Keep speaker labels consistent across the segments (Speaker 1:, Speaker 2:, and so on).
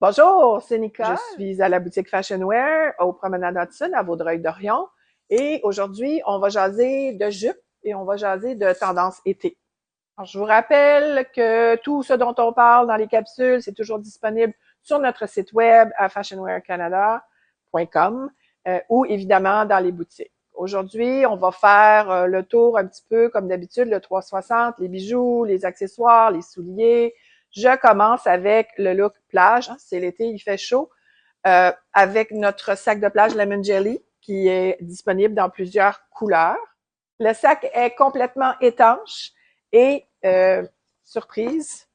Speaker 1: Bonjour, c'est Nicole.
Speaker 2: Nicole.
Speaker 1: Je suis à la boutique Fashion Wear au Promenade Hudson à Vaudreuil-Dorion. Et aujourd'hui, on va jaser de jupes et on va jaser de tendance été. Alors, je vous rappelle que tout ce dont on parle dans les capsules, c'est toujours disponible sur notre site web à fashionwearcanada.com ou évidemment dans les boutiques. Aujourd'hui, on va faire le tour un petit peu comme d'habitude, le 360, les bijoux, les accessoires, les souliers. Je commence avec le look plage. C'est l'été, il fait chaud. Avec notre sac de plage Lemon Jelly qui est disponible dans plusieurs couleurs. Le sac est complètement étanche et surprise,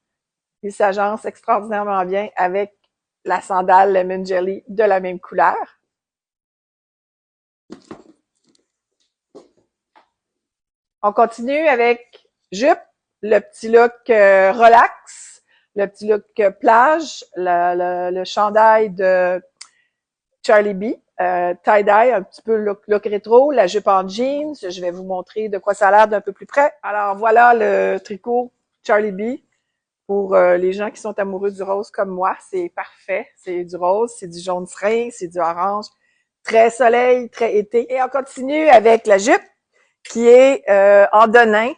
Speaker 1: il s'agence extraordinairement bien avec la sandale Lemon Jelly de la même couleur. On continue avec jupe, le petit look relax, le petit look plage, le chandail de Charlie B, tie-dye, un petit peu look rétro, la jupe en jeans. Je vais vous montrer de quoi ça a l'air d'un peu plus près. Alors voilà le tricot Charlie B. Pour les gens qui sont amoureux du rose comme moi, c'est parfait. C'est du rose, c'est du jaune serein, c'est du orange. Très soleil, très été. Et on continue avec la jupe qui est en denim,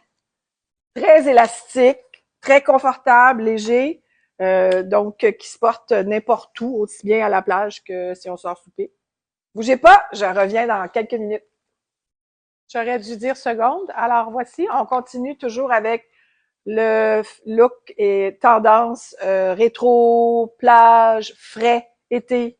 Speaker 1: très élastique, très confortable, léger, donc qui se porte n'importe où, aussi bien à la plage que si on sort souper. Bougez pas, je reviens dans quelques minutes. J'aurais dû dire seconde. Alors voici, on continue toujours avec le look et tendance rétro, plage, frais, été.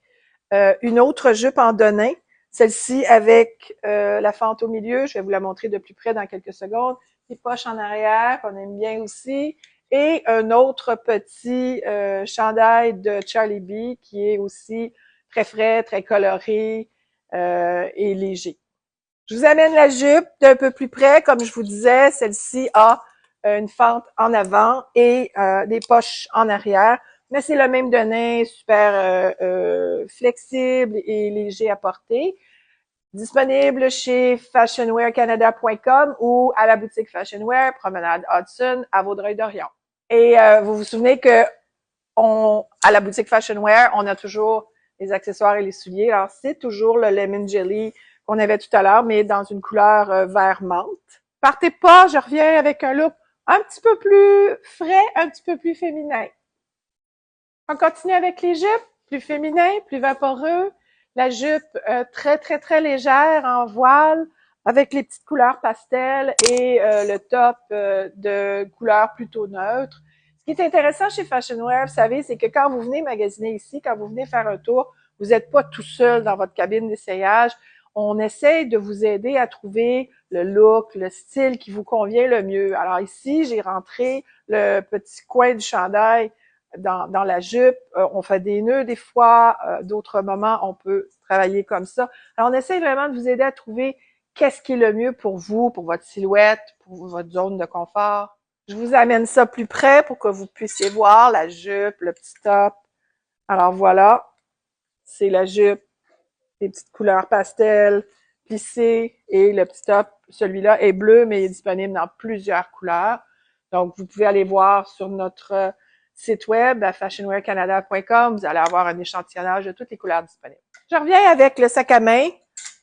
Speaker 1: Une autre jupe en denim, celle-ci avec la fente au milieu. Je vais vous la montrer de plus près dans quelques secondes. Les poches en arrière, qu'on aime bien aussi. Et un autre petit chandail de Charlie B qui est aussi très frais, très coloré et léger. Je vous amène la jupe d'un peu plus près. Comme je vous disais, celle-ci a une fente en avant et des poches en arrière. Mais c'est le même denim, super flexible et léger à porter. Disponible chez fashionwearcanada.com ou à la boutique Fashion Wear, Promenade Hudson, à Vaudreuil-Dorion. Et vous vous souvenez que à la boutique Fashion Wear, on a toujours les accessoires et les souliers. Alors, c'est toujours le Lemon Jelly qu'on avait tout à l'heure, mais dans une couleur vert menthe. Partez pas, je reviens avec un look un petit peu plus frais, un petit peu plus féminin. On continue avec les jupes, plus féminin, plus vaporeux. La jupe très, très, très légère en voile, avec les petites couleurs pastel et le top de couleurs plutôt neutres. Ce qui est intéressant chez Fashion Wear, vous savez, c'est que quand vous venez magasiner ici, quand vous venez faire un tour, vous n'êtes pas tout seul dans votre cabine d'essayage. On essaye de vous aider à trouver le look, le style qui vous convient le mieux. Alors ici, j'ai rentré le petit coin du chandail dans la jupe. On fait des nœuds des fois. D'autres moments, on peut travailler comme ça. Alors, on essaie vraiment de vous aider à trouver qu'est-ce qui est le mieux pour vous, pour votre silhouette, pour votre zone de confort. Je vous amène ça plus près pour que vous puissiez voir la jupe, le petit top. Alors voilà, c'est la jupe, les petites couleurs pastel, plissées et le petit top. Celui-là est bleu, mais il est disponible dans plusieurs couleurs. Donc, vous pouvez aller voir sur notre site web à fashionwearcanada.com. Vous allez avoir un échantillonnage de toutes les couleurs disponibles. Je reviens avec le sac à main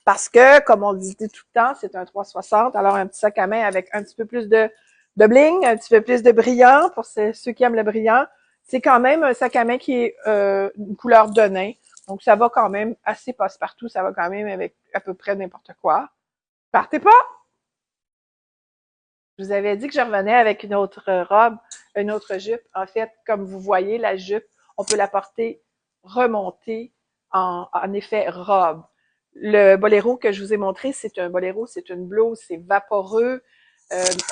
Speaker 1: parce que, comme on dit tout le temps, c'est un 360. Alors, un petit sac à main avec un petit peu plus de bling, un petit peu plus de brillant pour ceux qui aiment le brillant. C'est quand même un sac à main qui est une couleur de nain. Donc, ça va quand même assez passe-partout. Ça va quand même avec à peu près n'importe quoi. Partez pas! Je vous avais dit que je revenais avec une autre robe, une autre jupe. En fait, comme vous voyez, la jupe, on peut la porter remontée en effet robe. Le boléro que je vous ai montré, c'est un boléro, c'est une blouse, c'est vaporeux.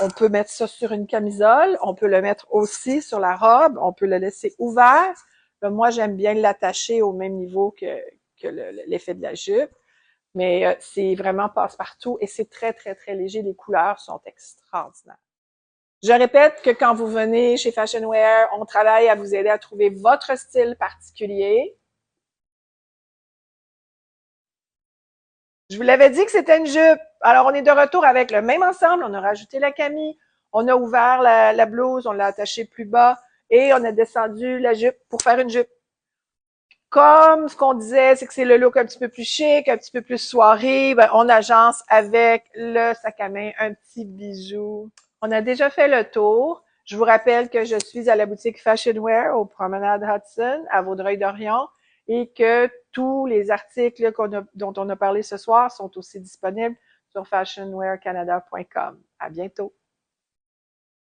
Speaker 1: On peut mettre ça sur une camisole, on peut le mettre aussi sur la robe, on peut le laisser ouvert. Moi, j'aime bien l'attacher au même niveau que l'effet de la jupe. Mais c'est vraiment passe-partout et c'est très, très, très léger. Les couleurs sont extraordinaires. Je répète que quand vous venez chez Fashion Wear, on travaille à vous aider à trouver votre style particulier. Je vous l'avais dit que c'était une jupe. Alors, on est de retour avec le même ensemble. On a rajouté la camille, on a ouvert la blouse, on l'a attachée plus bas et on a descendu la jupe pour faire une jupe. comme ce qu'on disait, c'est que c'est le look un petit peu plus chic, un petit peu plus soirée, ben, on agence avec le sac à main, un petit bijou. On a déjà fait le tour. Je vous rappelle que je suis à la boutique Fashion Wear au Promenade Hudson à Vaudreuil-Dorion et que tous les articles dont on a parlé ce soir sont aussi disponibles sur fashionwearcanada.com. À bientôt.